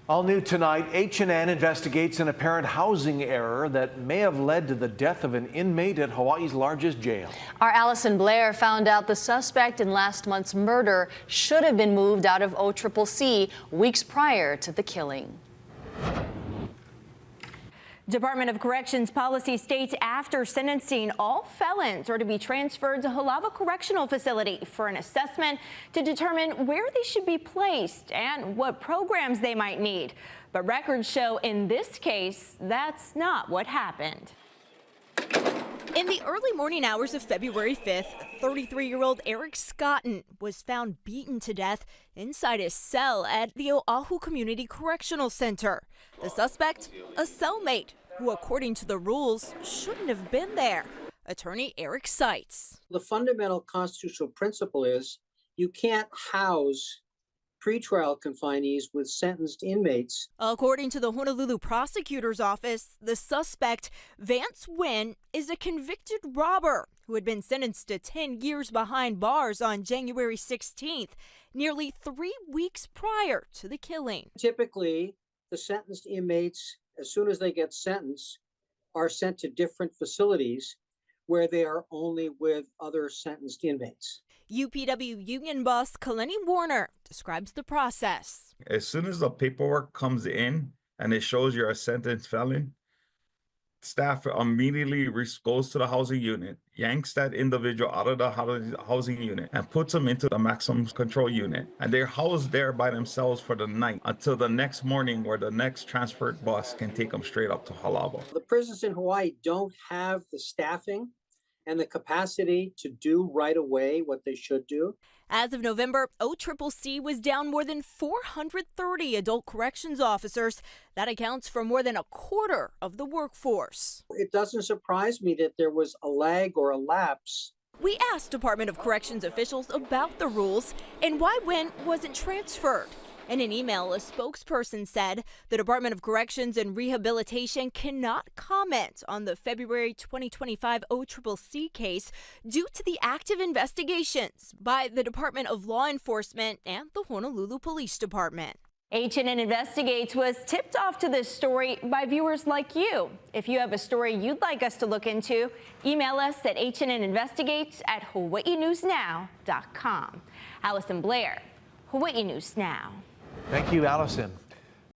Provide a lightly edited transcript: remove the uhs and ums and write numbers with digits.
All new tonight, H&N investigates an apparent housing error that may have led to the death of an inmate at Hawaii's largest jail. Our Allison Blair found out the suspect in last month's murder should have been moved out of OCCC weeks prior to the killing. Department of Corrections policy states after sentencing, all felons are to be transferred to Halawa Correctional Facility for an assessment to determine where they should be placed and what programs they might need. But records show in this case, that's not what happened. In the early morning hours of February 5th, 33-year-old Eric Scotton was found beaten to death inside his cell at the Oahu Community Correctional Center. The suspect, a cellmate, who according to the rules shouldn't have been there. Attorney Eric cites. The fundamental constitutional principle is you can't house pretrial confinees with sentenced inmates. According to the Honolulu prosecutor's office, the suspect, Vance Wynn, is a convicted robber who had been sentenced to 10 years behind bars on January 16th, nearly 3 weeks prior to the killing. Typically, the sentenced inmates, as soon as they get sentenced, are sent to different facilities where they are only with other sentenced inmates. UPW union boss Kaleni Warner describes the process. As soon as the paperwork comes in and it shows you're a sentenced felon, staff immediately goes to the housing unit, yanks that individual out of the housing unit and puts them into the maximum control unit. And they're housed there by themselves for the night until the next morning where the next transferred bus can take them straight up to Halawa. The prisons in Hawaii don't have the staffing and the capacity to do right away what they should do. As of November, OCCC was down more than 430 adult corrections officers. That accounts for more than a quarter of the workforce. It doesn't surprise me that there was a lag or a lapse. We asked Department of Corrections officials about the rules and why Wynn wasn't transferred. In an email, a spokesperson said the Department of Corrections and Rehabilitation cannot comment on the February 2025 OCCC case due to the active investigations by the Department of Law Enforcement and the Honolulu Police Department. H&N Investigates was tipped off to this story by viewers like you. If you have a story you'd like us to look into, email us at hnninvestigates@hawaiinewsnow.com. Allison Blair, Hawaii News Now. Thank you, Allison.